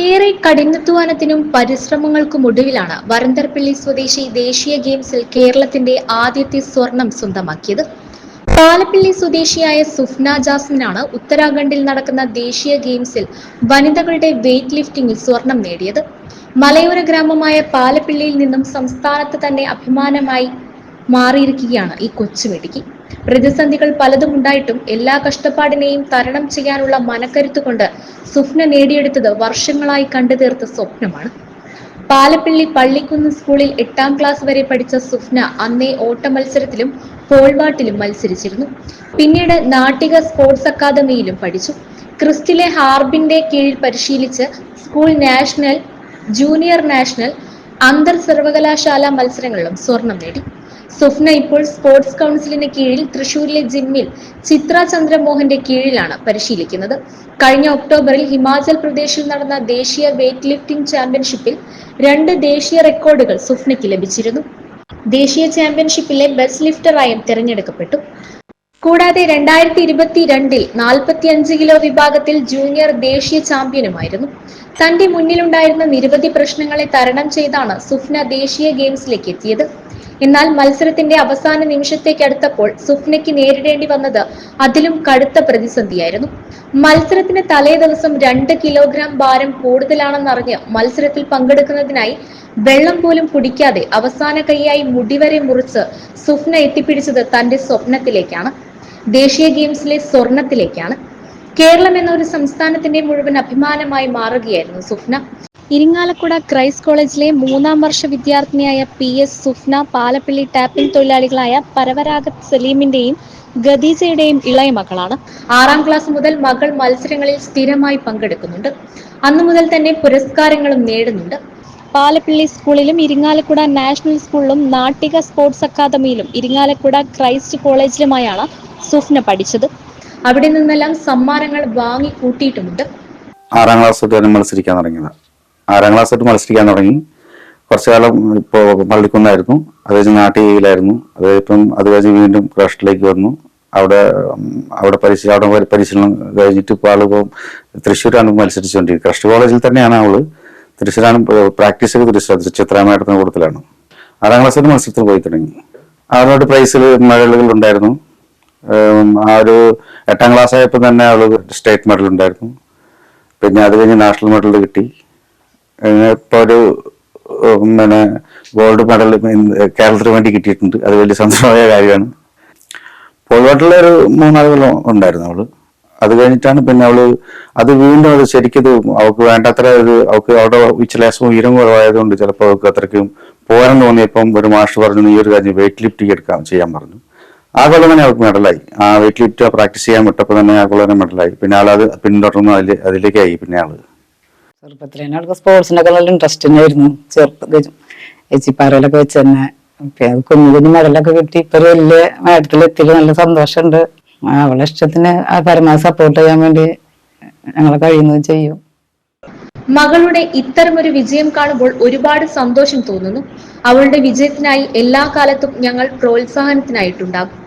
ഏറെ കഠിനാധ്വാനത്തിനും പരിശ്രമങ്ങൾക്കുമൊടുവിലാണ് വരന്തരപ്പള്ളി സ്വദേശി ദേശീയ ഗെയിംസിൽ കേരളത്തിന്റെ ആദ്യത്തെ സ്വർണം സ്വന്തമാക്കിയത്. പാലപ്പിള്ളി സ്വദേശിയായ സുഫ്ന ജാസ്മിനാണ് ഉത്തരാഖണ്ഡിൽ നടക്കുന്ന ദേശീയ ഗെയിംസിൽ വനിതകളുടെ വെയ്റ്റ് ലിഫ്റ്റിംഗിൽ സ്വർണം നേടിയത്. മലയോര ഗ്രാമമായ പാലപ്പിള്ളിയിൽ നിന്നും സംസ്ഥാനത്ത് തന്നെ അഭിമാനമായി മാറിയിരിക്കുകയാണ് ഈ കൊച്ചുമിടുക്കി. പ്രതിസന്ധികൾ പലതും ഉണ്ടായിട്ടും എല്ലാ കഷ്ടപ്പാടിനെയും തരണം ചെയ്യാനുള്ള മനക്കരുത്തുകൊണ്ട് സുഫ്ന നേടിയെടുത്തത് വർഷങ്ങളായി കണ്ടുതീർത്ത സ്വപ്നമാണ്. പാലപ്പിള്ളി പള്ളിക്കുന്ന് സ്കൂളിൽ 8ാം ക്ലാസ് വരെ പഠിച്ച സുഫ്ന അന്നേ ഓട്ട മത്സരത്തിലും പോൾവാട്ടിലും മത്സരിച്ചിരുന്നു. പിന്നീട് നാട്ടിക സ്പോർട്സ് അക്കാദമിയിലും പഠിച്ചു. ക്രിസ്റ്റിലെ ഹാർബിന്റെ കീഴിൽ പരിശീലിച്ച് സ്കൂൾ നാഷണൽ, ജൂനിയർ നാഷണൽ, അന്തർ സർവകലാശാല മത്സരങ്ങളിലും സ്വർണം നേടി. സുഫ്ന ഇപ്പോൾ സ്പോർട്സ് കൗൺസിലിന് കീഴിൽ തൃശൂരിലെ ജിമ്മിൽ ചിത്ര ചന്ദ്രമോഹന്റെ കീഴിലാണ് പരിശീലിക്കുന്നത്. കഴിഞ്ഞ ഒക്ടോബറിൽ ഹിമാചൽ പ്രദേശിൽ നടന്ന ദേശീയ വെയ്റ്റ് ലിഫ്റ്റിംഗ് ചാമ്പ്യൻഷിപ്പിൽ 2 ദേശീയ റെക്കോർഡുകൾ സുഫ്നയ്ക്ക് ലഭിച്ചിരുന്നു. ദേശീയ ചാമ്പ്യൻഷിപ്പിലെ ബെസ്റ്റ് ലിഫ്റ്ററായും തിരഞ്ഞെടുക്കപ്പെട്ടു. കൂടാതെ 2022-ൽ 45 കിലോ വിഭാഗത്തിൽ ജൂനിയർ ദേശീയ ചാമ്പ്യനുമായിരുന്നു. തന്റെ മുന്നിലുണ്ടായിരുന്ന നിരവധി പ്രശ്നങ്ങളെ തരണം ചെയ്താണ് സുഫ്ന ദേശീയ ഗെയിംസിലേക്ക് എത്തിയത്. എന്നാൽ മത്സരത്തിന്റെ അവസാന നിമിഷത്തേക്കടുത്തപ്പോൾ സുഫ്നയ്ക്ക് നേരിടേണ്ടി വന്നത് അതിലും കടുത്ത പ്രതിസന്ധിയായിരുന്നു. മത്സരത്തിന് തലേ ദിവസം 2 കിലോഗ്രാം ഭാരം കൂടുതലാണെന്നറിഞ്ഞ് മത്സരത്തിൽ പങ്കെടുക്കുന്നതിനായി വെള്ളം പോലും കുടിക്കാതെ അവസാന കൈയായി മുടിവരെ മുറിച്ച് സുഫ്ന എത്തിപ്പിടിച്ചത് തന്റെ സ്വപ്നത്തിലേക്കാണ്, ദേശീയ ഗെയിംസിലെ സ്വർണത്തിലേക്കാണ്. കേരളം എന്ന ഒരു സംസ്ഥാനത്തിന്റെ മുഴുവൻ അഭിമാനമായി മാറുകയായിരുന്നു സുഫ്ന. ഇരിങ്ങാലക്കുട ക്രൈസ്റ്റ് കോളേജിലെ 3ാം വർഷ വിദ്യാർത്ഥിനിയായ PS സുഫ്ന പാലപ്പിള്ളി ടാപ്പിംഗ് തൊഴിലാളികളായ പരവരാഗത് സലീമിന്റെയും ഖദീജയുടെയും ഇളയ മകളാണ്. 6ാം ക്ലാസ് മുതൽ മകൾ മത്സരങ്ങളിൽ സ്ഥിരമായി പങ്കെടുക്കുന്നുണ്ട്. അന്നു മുതൽ തന്നെ പുരസ്കാരങ്ങളും നേടുന്നുണ്ട്. പാലപ്പിള്ളി സ്കൂളിലും ഇരിങ്ങാലക്കുട നാഷണൽ സ്കൂളിലും നാട്ടിക സ്പോർട്സ് അക്കാദമിയിലും ഇരിങ്ങാലക്കുട ക്രൈസ്റ്റ് കോളേജിലുമായാണ് സുഫ്ന പഠിച്ചത്. അവിടെ നിന്നെല്ലാം സമ്മാനങ്ങൾ വാങ്ങി കൂട്ടിയിട്ടുമുണ്ട്. 6ാം ക്ലാസ് തൊട്ട് മത്സരിക്കാൻ തുടങ്ങിയതാണ്. 6ാം ക്ലാസ് തൊട്ട് മത്സരിക്കാൻ തുടങ്ങി. കുറച്ചു കാലം ഇപ്പോൾ പള്ളിക്കുന്നായിരുന്നു, അത് കഴിഞ്ഞ് നാട്ടികയിലായിരുന്നു. അത് കഴിഞ്ഞ് വീണ്ടും ക്രസ്റ്റിലേക്ക് വന്നു. അവിടെ പരിശീലനം കഴിഞ്ഞിട്ട് ഇപ്പോൾ ആളിപ്പോൾ തൃശ്ശൂരാണ് മത്സരിച്ചുകൊണ്ടിരിക്കുന്നത്. ക്രസ്റ്റ് കോളേജിൽ തന്നെയാണ് അവള്. തൃശ്ശൂരാണ് പ്രാക്ടീസ് ചെയ്ത്. ചിത്ര മേഡത്തിന് കൂടുതലാണ്. 6ാം ക്ലാസ് തൊട്ട് മത്സരത്തിൽ പോയി തുടങ്ങി. അവരോട് പ്രൈസിൽ മെഡലുകൾ ഉണ്ടായിരുന്നു. ആ ഒരു 8ാം ക്ലാസ് ആയപ്പോൾ തന്നെ അവള് സ്റ്റേറ്റ് മെഡൽ ഉണ്ടായിരുന്നു. പിന്നെ അത് കഴിഞ്ഞ് നാഷണൽ മെഡൽ കിട്ടി. ഇപ്പോൾ ഒരു ഗോൾഡ് മെഡൽ കേരളത്തിന് വേണ്ടി കിട്ടിയിട്ടുണ്ട്. അത് വലിയ സന്തോഷമായ കാര്യമാണ്. പോൾവാട്ടിലെ ഒരു 3-4 കൊല്ലം ഉണ്ടായിരുന്നു അവള്. അത് കഴിഞ്ഞിട്ടാണ് പിന്നെ അവള് അത് വീണ്ടും അത് ശരിക്കത് അവൾക്ക് വേണ്ടത്ര അവൾക്ക് അവിടെ വിച്ചലേശവും ഉയരം കുറവായതുകൊണ്ട് ചിലപ്പോൾ അവൾക്ക് അത്രയ്ക്കും പോരാൻ തോന്നിയപ്പം ഒരു മാസ്റ്റർ പറഞ്ഞു, ഈ ഒരു കാര്യം വെയിറ്റ് ലിഫ്റ്റിംഗ് ചെയ്യാൻ പറഞ്ഞു. ആ കൊല്ലം തന്നെ അവൾക്ക് മെഡലായി. ആ വെയിറ്റ് ലിഫ്റ്റ് പ്രാക്ടീസ് ചെയ്യാൻ വിട്ടപ്പോൾ തന്നെ ആ കൊല്ലം തന്നെ മെഡലായി. പിന്നെ ആളത് പിന്തുടർന്നു, അതിലേക്കായി. പിന്നെ ആള് ചെറുപ്പത്തിൽ തന്നെ അവൾക്ക് സ്പോർട്സിനൊക്കെ നല്ല ഇൻട്രസ്റ്റ് തന്നെയായിരുന്നു. ചെറുപ്പത്തിൽ എച്ചിപ്പാറയിലൊക്കെ വെച്ച് തന്നെ കുഞ്ഞു മെഡലൊക്കെ കിട്ടി. ഇപ്പൊ ഒരു വലിയ മേഡത്തിലെത്തിയിട്ട് നല്ല സന്തോഷമുണ്ട്. അവളെ ഇഷ്ടത്തിന് പരമാവധി സപ്പോർട്ട് ചെയ്യാൻ വേണ്ടി ഞങ്ങളെ കഴിയുന്നത് ചെയ്യും. മകളുടെ ഇത്തരമൊരു വിജയം കാണുമ്പോൾ ഒരുപാട് സന്തോഷം തോന്നുന്നു. അവളുടെ വിജയത്തിനായി എല്ലാ കാലത്തും ഞങ്ങൾ പ്രോത്സാഹനത്തിനായിട്ടുണ്ടാകും.